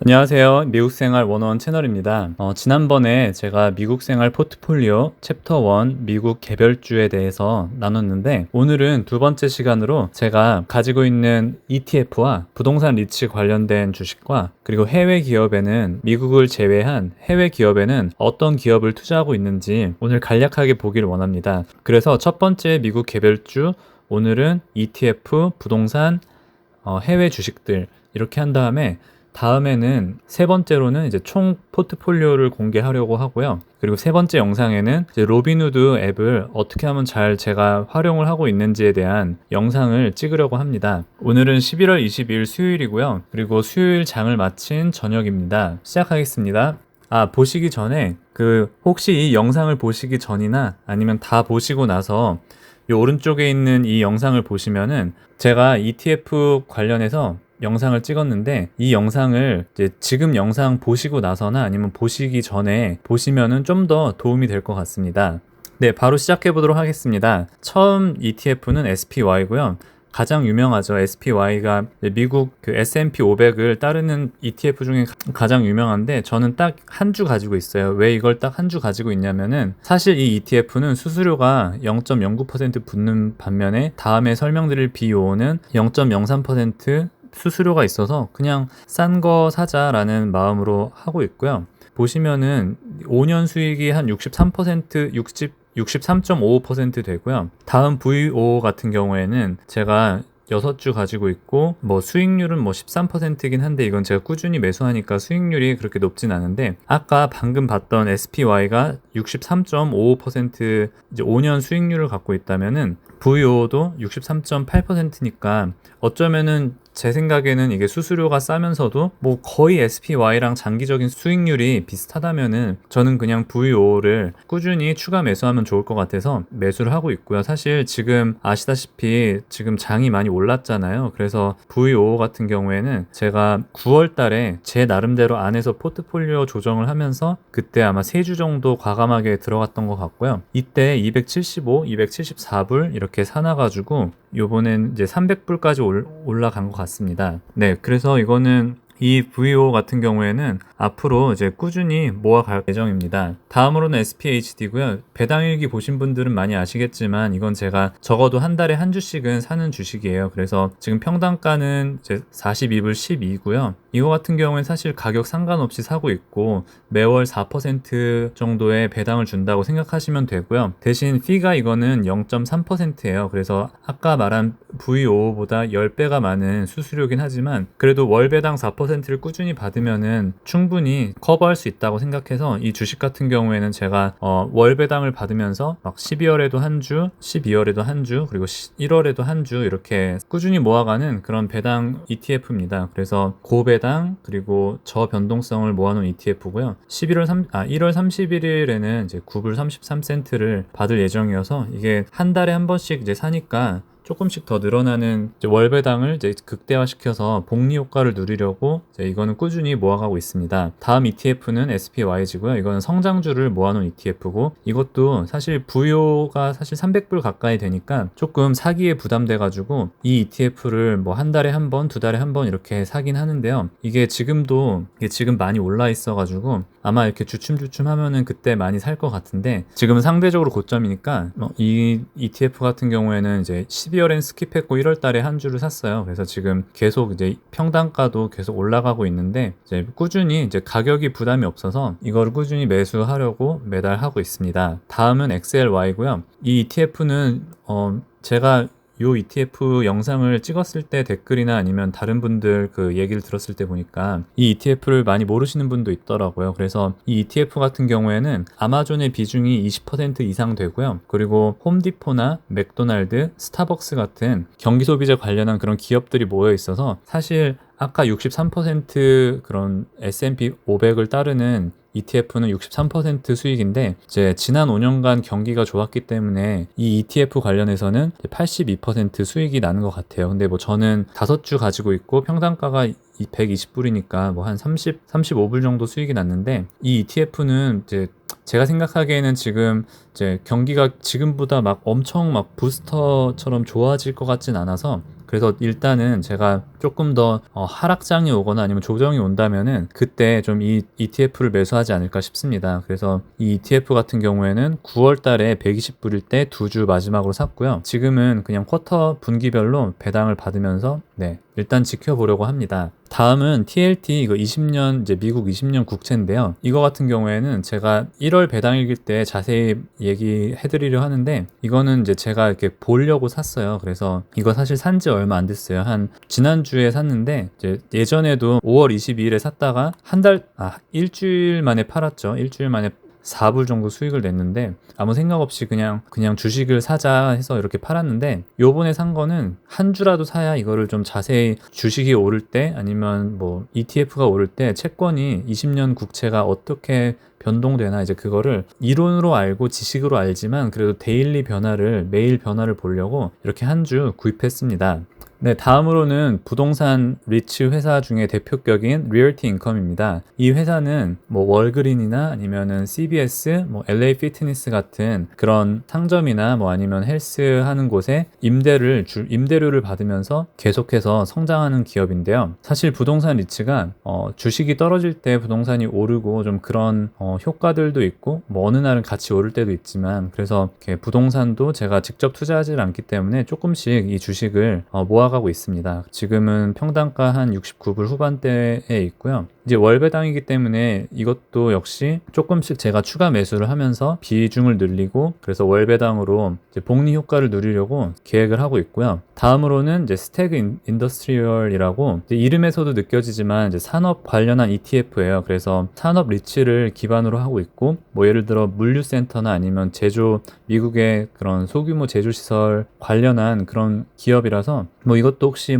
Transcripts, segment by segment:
안녕하세요. 미국 생활 101 채널입니다. 지난번에 제가 미국 생활 포트폴리오 챕터 1 미국 개별주에 대해서 나눴는데, 오늘은 두 번째 시간으로 제가 가지고 있는 ETF와 부동산 리츠 관련된 주식과, 그리고 해외 기업에는, 미국을 제외한 해외 기업에는 어떤 기업을 투자하고 있는지 오늘 간략하게 보기를 원합니다. 그래서 첫 번째 미국 개별주, 오늘은 ETF, 부동산, 해외 주식들 이렇게 한 다음에는 세 번째로는 이제 총 포트폴리오를 공개하려고 하고요. 그리고 세 번째 영상에는 이제 로빈후드 앱을 어떻게 하면 잘 제가 활용을 하고 있는지에 대한 영상을 찍으려고 합니다. 오늘은 11월 22일 수요일이고요. 그리고 수요일 장을 마친 저녁입니다. 시작하겠습니다. 보시기 전에 혹시 이 영상을 보시기 전이나 아니면 다 보시고 나서 이 오른쪽에 있는 이 영상을 보시면은, 제가 ETF 관련해서 영상을 찍었는데, 이 영상을 이제 지금 영상 보시고 나서나 아니면 보시기 전에 보시면은 좀 더 도움이 될 것 같습니다. 네, 바로 시작해 보도록 하겠습니다. 처음 ETF는 SPY고요. 가장 유명하죠. SPY가 미국 S&P 500을 따르는 ETF 중에 가장 유명한데, 저는 딱 한 주 가지고 있어요. 왜 이걸 딱 한 주 가지고 있냐면은, 사실 이 ETF는 수수료가 0.09% 붙는 반면에 다음에 설명드릴 비용은 0.03% 수수료가 있어서 그냥 싼 거 사자라는 마음으로 하고 있고요. 보시면은 5년 수익이 한 63.55% 되고요. 다음 VO 같은 경우에는 제가 6주 가지고 있고, 수익률은 13%이긴 한데, 이건 제가 꾸준히 매수하니까 수익률이 그렇게 높진 않은데, 아까 방금 봤던 SPY가 63.55% 이제 5년 수익률을 갖고 있다면은 VO도 63.8%니까 어쩌면은 제 생각에는 이게 수수료가 싸면서도 거의 SPY랑 장기적인 수익률이 비슷하다면은, 저는 그냥 VO를 꾸준히 추가 매수하면 좋을 것 같아서 매수를 하고 있고요. 사실 지금 아시다시피 지금 장이 많이 올랐잖아요. 그래서 VO 같은 경우에는 제가 9월 달에 제 나름대로 안에서 포트폴리오 조정을 하면서 그때 아마 3주 정도 과감하게 들어갔던 것 같고요. 이때 275, 274불 이렇게 사놔가지고 요번엔 이제 300불까지 올라간 것 같습니다. 네, 그래서 이거는 이 VO 같은 경우에는 앞으로 이제 꾸준히 모아갈 예정입니다. 다음으로는 SPHD고요. 배당일기 보신 분들은 많이 아시겠지만, 이건 제가 적어도 한 달에 한 주씩은 사는 주식이에요. 그래서 지금 평단가는 이제 42불 12고요. 이거 같은 경우는 사실 가격 상관없이 사고 있고, 매월 4% 정도의 배당을 준다고 생각하시면 되고요. 대신 피가 이거는 0.3%예요. 그래서 아까 말한 VO보다 10배가 많은 수수료긴 하지만, 그래도 월 배당 4%를 꾸준히 받으면은 충분히 커버할 수 있다고 생각해서, 이 주식 같은 경우에는 제가 월 배당을 받으면서 막 12월에도 한 주, 12월에도 한 주, 그리고 1월에도 한 주 이렇게 꾸준히 모아가는 그런 배당 ETF입니다. 그래서 고배당 그리고 저변동성을 모아놓은 ETF고요. 1월 31일에는 이제 9불 33센트를 받을 예정이어서, 이게 한 달에 한 번씩 이제 사니까 조금씩 더 늘어나는 월배당을 이제 극대화시켜서 복리 효과를 누리려고 이거는 꾸준히 모아가고 있습니다. 다음 ETF는 SPYG고요. 이거는 성장주를 모아놓은 ETF고, 이것도 사실 VO가 사실 300불 가까이 되니까 조금 사기에 부담돼가지고 이 ETF를 한 달에 한 번, 두 달에 한 번 이렇게 사긴 하는데요. 이게 지금 많이 올라 있어가지고 아마 이렇게 주춤주춤 하면은 그때 많이 살 것 같은데, 지금은 상대적으로 고점이니까 이 ETF 같은 경우에는 이제 12월엔 스킵했고 1월 달에 한 주를 샀어요. 그래서 지금 계속 이제 평단가도 계속 올라가고 있는데, 이제 꾸준히 이제 가격이 부담이 없어서 이거를 꾸준히 매수하려고 매달 하고 있습니다. 다음은 XLY고요. 이 ETF는 제가 요 ETF 영상을 찍었을 때 댓글이나 아니면 다른 분들 얘기를 들었을 때 보니까 이 ETF를 많이 모르시는 분도 있더라고요. 그래서 이 ETF 같은 경우에는 아마존의 비중이 20% 이상 되고요. 그리고 홈디포나 맥도날드, 스타벅스 같은 경기 소비재 관련한 그런 기업들이 모여 있어서, 사실 아까 63% 그런 S&P 500을 따르는 ETF는 63% 수익인데, 이제 지난 5년간 경기가 좋았기 때문에 이 ETF 관련해서는 82% 수익이 나는 것 같아요. 근데 저는 5주 가지고 있고 평단가가 120불이니까 한 35불 정도 수익이 났는데, 이 ETF는 이제 제가 생각하기에는 지금 이제 경기가 지금보다 막 엄청 막 부스터처럼 좋아질 것 같진 않아서 그래서 일단은 제가 조금 더 하락장이 오거나 아니면 조정이 온다면은 그때 좀 이 ETF를 매수하지 않을까 싶습니다. 그래서 이 ETF 같은 경우에는 9월 달에 120불일 때 두 주 마지막으로 샀고요. 지금은 그냥 쿼터 분기별로 배당을 받으면서 일단 지켜보려고 합니다. 다음은 TLT 이거 20년 이제 미국 20년 국채인데요. 이거 같은 경우에는 제가 1월 배당일기 때 자세히 얘기해드리려 하는데 이거는 이제 제가 이렇게 보려고 샀어요. 그래서 이거 사실 산지 얼마 안 됐어요. 한 지난주에 샀는데 이제 예전에도 5월 22일에 샀다가 일주일 만에 팔았죠. 일주일 만에 4불 정도 수익을 냈는데 아무 생각 없이 그냥 주식을 사자 해서 이렇게 팔았는데 요번에 산 거는 한 주라도 사야 이거를 좀 자세히 주식이 오를 때 아니면 뭐 ETF가 오를 때 채권이 20년 국채가 어떻게 변동되나 이제 그거를 이론으로 알고 지식으로 알지만 그래도 데일리 변화를 매일 변화를 보려고 이렇게 한 주 구입했습니다. 네, 다음으로는 부동산 리츠 회사 중에 대표격인 리얼티 인컴입니다. 이 회사는 뭐 월그린이나 아니면은 CBS, 뭐 LA 피트니스 같은 그런 상점이나 뭐 아니면 헬스 하는 곳에 임대료를 받으면서 계속해서 성장하는 기업인데요. 사실 부동산 리츠가 주식이 떨어질 때 부동산이 오르고 좀 그런 효과들도 있고 뭐 어느 날은 같이 오를 때도 있지만 그래서 이렇게 부동산도 제가 직접 투자하지 않기 때문에 조금씩 이 주식을 모아가고 있습니다. 지금은 평단가 한 69불 후반대에 있고요. 이제 월배당이기 때문에 이것도 역시 조금씩 제가 추가 매수를 하면서 비중을 늘리고 그래서 월배당으로 이제 복리 효과를 누리려고 계획을 하고 있고요. 다음으로는 이제 스태그 인더스트리얼이라고 이름에서도 느껴지지만 이제 산업 관련한 ETF예요. 그래서 산업 리츠를 기반으로 하고 있고 뭐 예를 들어 물류센터나 아니면 미국의 그런 소규모 제조시설 관련한 그런 기업이라서 뭐 이것도 혹시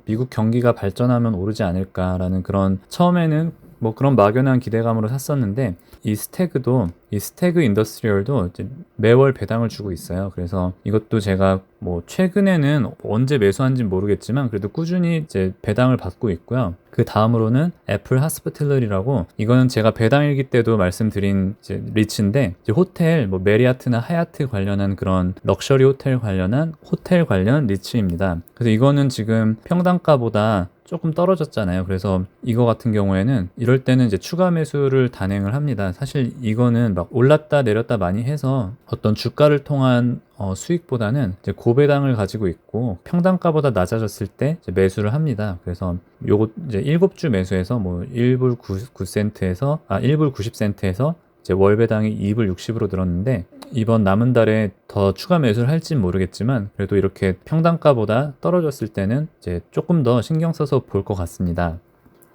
미국 경기가 발전하면 오르지 않을까라는 그런 처음에는 뭐 그런 막연한 기대감으로 샀었는데 이 스태그 인더스트리얼도 이제 매월 배당을 주고 있어요. 그래서 이것도 제가 뭐 최근에는 언제 매수한지는 모르겠지만 그래도 꾸준히 이제 배당을 받고 있고요. 그 다음으로는 애플 하스피털리라고 이거는 제가 배당일기 때도 말씀드린 이제 리츠인데 이제 호텔 뭐 메리아트나 하얏트 관련한 그런 럭셔리 호텔 관련 리츠입니다. 그래서 이거는 지금 평단가보다 조금 떨어졌잖아요. 그래서 이거 같은 경우에는 이럴 때는 이제 추가 매수를 단행을 합니다. 사실 이거는 막 올랐다 내렸다 많이 해서 어떤 주가를 통한 수익보다는 이제 고배당을 가지고 있고 평단가보다 낮아졌을 때 이제 매수를 합니다. 그래서 요거 이제 7주 매수해서 뭐 1불 9센트에서 1불 90센트에서 이제 월배당이 2불 60으로 늘었는데 이번 남은 달에 더 추가 매수를 할진 모르겠지만 그래도 이렇게 평단가보다 떨어졌을 때는 이제 조금 더 신경 써서 볼 것 같습니다.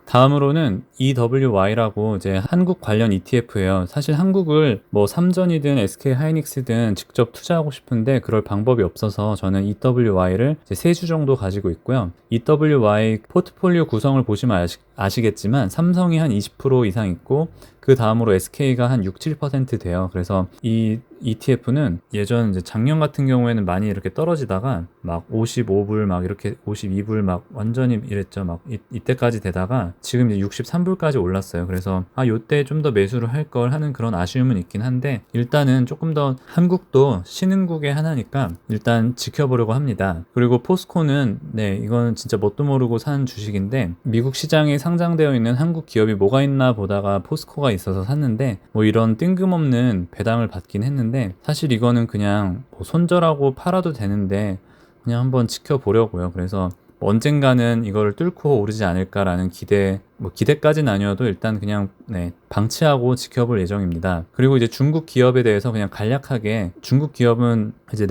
다음으로는 EWY라고 이제 한국 관련 ETF예요. 사실 한국을 뭐 삼전이든 SK 하이닉스든 직접 투자하고 싶은데 그럴 방법이 없어서 저는 EWY를 이제 3주 정도 가지고 있고요. EWY 포트폴리오 구성을 보시면 아시겠지만 삼성이 한 20% 이상 있고 그 다음으로 SK가 한 6, 7% 돼요. 그래서 이 ETF는 예전 이제 작년 같은 경우에는 많이 이렇게 떨어지다가 막 55불 막 이렇게 52불 막 완전히 이랬죠. 막 이때까지 되다가 지금 이제 63불까지 올랐어요. 그래서 요때 좀 더 매수를 할 걸 하는 그런 아쉬움은 있긴 한데 일단은 조금 더 한국도 신흥국의 하나니까 일단 지켜보려고 합니다. 그리고 포스코는 이거는 진짜 뭣도 모르고 산 주식인데 미국 시장에 상장되어 있는 한국 기업이 뭐가 있나 보다가 포스코가 있어서 샀는데 뭐 이런 뜬금없는 배당을 받긴 했는데 사실 이거는 그냥 뭐 손절하고 팔아도 되는데 그냥 한번 지켜보려고요. 그래서 언젠가는 이거를 뚫고 오르지 않을까라는 기대까지는 아니어도 일단 그냥 방치하고 지켜볼 예정입니다. 그리고 이제 중국 기업에 대해서 그냥 간략하게 중국 기업은 이제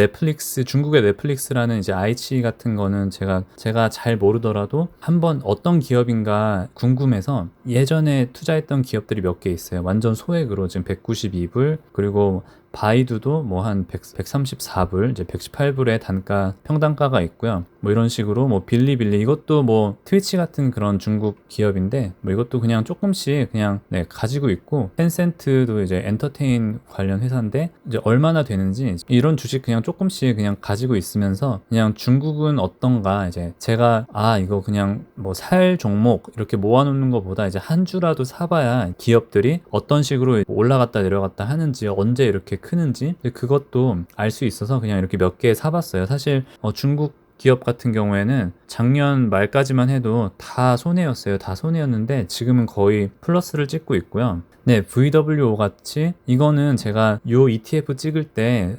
중국의 넷플릭스라는 이제 아이치 같은 거는 제가 잘 모르더라도 한번 어떤 기업인가 궁금해서 예전에 투자했던 기업들이 몇 개 있어요. 완전 소액으로 지금 192불 그리고 바이두도 뭐 한 134불, 이제 118불의 평단가가 있고요. 뭐 이런 식으로 뭐 빌리빌리 이것도 뭐 트위치 같은 그런 중국 기업인데 뭐 이것도 그냥 조금씩 그냥 가지고 있고 텐센트도 이제 엔터테인 관련 회사인데 이제 얼마나 되는지 이런 주식 그냥 조금씩 그냥 가지고 있으면서 그냥 중국은 어떤가 이제 제가 이거 그냥 뭐 살 종목 이렇게 모아놓는 것보다 이제 한 주라도 사봐야 기업들이 어떤 식으로 올라갔다 내려갔다 하는지 언제 이렇게 크는지 그것도 알 수 있어서 그냥 이렇게 몇 개 사봤어요. 사실 중국 기업 같은 경우에는 작년 말까지만 해도 다 손해였어요. 다 손해였는데 지금은 거의 플러스를 찍고 있고요. 네, VWO 같이 이거는 제가 요 ETF 찍을 때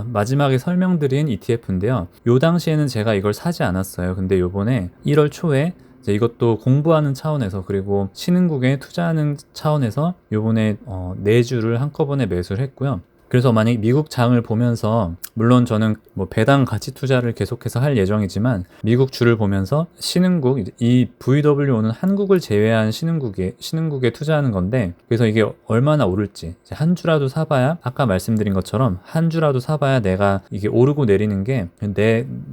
마지막에 설명드린 ETF인데요. 요 당시에는 제가 이걸 사지 않았어요. 근데 요번에 1월 초에 이제 이것도 공부하는 차원에서 그리고 신흥국에 투자하는 차원에서 요번에 4주를 한꺼번에 매수를 했고요. 그래서 만약 미국 장을 보면서 물론 저는 뭐 배당 가치 투자를 계속해서 할 예정이지만 미국 주를 보면서 신흥국 이 VWO는 한국을 제외한 신흥국에 투자하는 건데 그래서 이게 얼마나 오를지 이제 한 주라도 사봐야 아까 말씀드린 것처럼 한 주라도 사봐야 내가 이게 오르고 내리는 게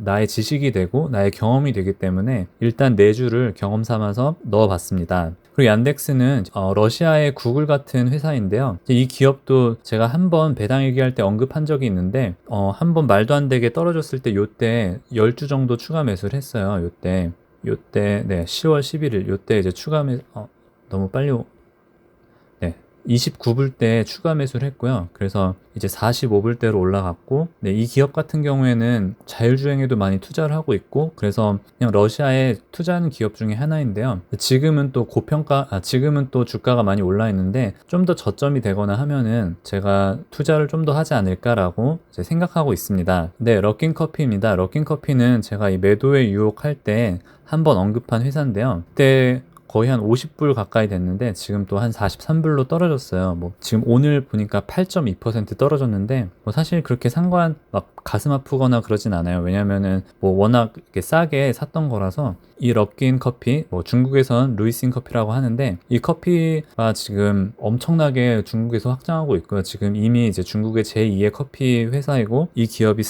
나의 지식이 되고 나의 경험이 되기 때문에 일단 4주를 경험 삼아서 넣어봤습니다. 그리고 얀덱스는 러시아의 구글 같은 회사인데요. 이 기업도 제가 한번 배당 얘기할 때 언급한 적이 있는데 한번 말도 안 되게 떨어졌을 때 요때 10주 정도 추가 매수를 했어요. 요때 네 10월 11일 요때 이제 추가 매수 너무 빨리 29불 때 추가 매수를 했고요. 그래서 이제 45불대로 올라갔고, 네, 이 기업 같은 경우에는 자율주행에도 많이 투자를 하고 있고, 그래서 그냥 러시아에 투자하는 기업 중에 하나인데요. 지금은 또 지금은 또 주가가 많이 올라 있는데, 좀 더 저점이 되거나 하면은 제가 투자를 좀 더 하지 않을까라고 이제 생각하고 있습니다. 네, 럭킨커피입니다. 럭킨커피는 제가 이 매도에 유혹할 때 한번 언급한 회사인데요. 그때 거의 한 50불 가까이 됐는데 지금 또 한 43불로 떨어졌어요. 뭐 지금 오늘 보니까 8.2% 떨어졌는데 뭐 사실 그렇게 막 가슴 아프거나 그러진 않아요. 왜냐면은 뭐 워낙 이렇게 싸게 샀던 거라서 이 럭킨 커피, 뭐 중국에선 루이싱 커피라고 하는데 이 커피가 지금 엄청나게 중국에서 확장하고 있고요. 지금 이미 이제 중국의 제2의 커피 회사이고 이 기업이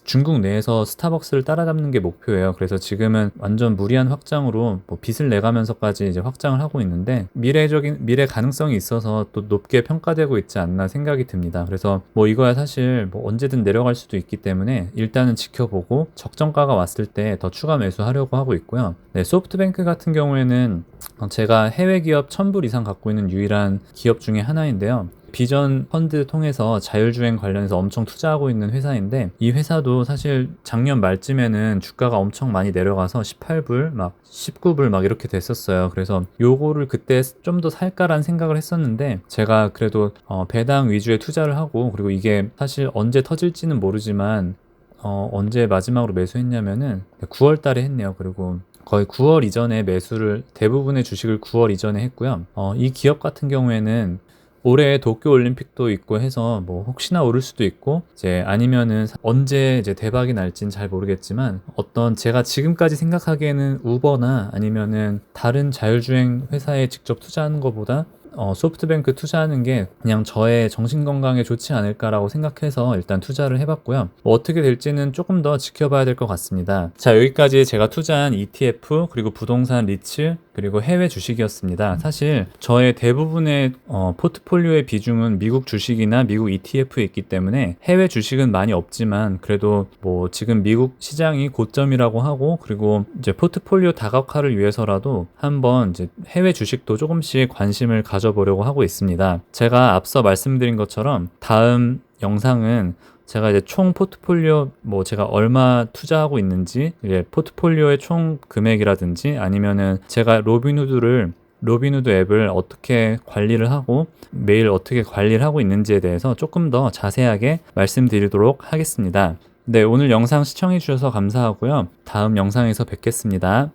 중국 내에서 스타벅스를 따라잡는 게 목표예요. 그래서 지금은 완전 무리한 확장으로 뭐 빚을 내가면서까지 이제 확장을 하고 있는데 미래 가능성이 있어서 또 높게 평가되고 있지 않나 생각이 듭니다. 그래서 뭐 이거야 사실 뭐 언제든 내려갈 수도 있기 때문에 일단은 지켜보고 적정가가 왔을 때 더 추가 매수하려고 하고 있고요. 네, 소프트뱅크 같은 경우에는 제가 해외 기업 1000불 이상 갖고 있는 유일한 기업 중에 하나인데요. 비전 펀드 통해서 자율주행 관련해서 엄청 투자하고 있는 회사인데 이 회사도 사실 작년 말쯤에는 주가가 엄청 많이 내려가서 18불 막 19불 막 이렇게 됐었어요. 그래서 요거를 그때 좀 더 살까라는 생각을 했었는데 제가 그래도 배당 위주의 투자를 하고 그리고 이게 사실 언제 터질지는 모르지만 언제 마지막으로 매수했냐면은 9월 달에 했네요. 그리고 거의 9월 이전에 대부분의 주식을 9월 이전에 했고요. 이 기업 같은 경우에는 올해 도쿄올림픽도 있고 해서 뭐 혹시나 오를 수도 있고 이제 아니면은 언제 이제 대박이 날지는 잘 모르겠지만 어떤 제가 지금까지 생각하기에는 우버나 아니면은 다른 자율주행 회사에 직접 투자하는 것보다 소프트뱅크 투자하는 게 그냥 저의 정신건강에 좋지 않을까라고 생각해서 일단 투자를 해봤고요. 뭐 어떻게 될지는 조금 더 지켜봐야 될 것 같습니다. 자, 여기까지 제가 투자한 ETF 그리고 부동산 리츠 그리고 해외 주식이었습니다. 사실 저의 대부분의 포트폴리오의 비중은 미국 주식이나 미국 ETF에 있기 때문에 해외 주식은 많이 없지만 그래도 뭐 지금 미국 시장이 고점이라고 하고 그리고 이제 포트폴리오 다각화를 위해서라도 한번 이제 해외 주식도 조금씩 관심을 가져보려고 하고 있습니다. 제가 앞서 말씀드린 것처럼 다음 영상은 제가 이제 총 포트폴리오 뭐 제가 얼마 투자하고 있는지 이제 포트폴리오의 총 금액이라든지 아니면은 제가 로빈후드 앱을 어떻게 관리를 하고 매일 어떻게 관리를 하고 있는지에 대해서 조금 더 자세하게 말씀드리도록 하겠습니다. 네, 오늘 영상 시청해 주셔서 감사하고요. 다음 영상에서 뵙겠습니다.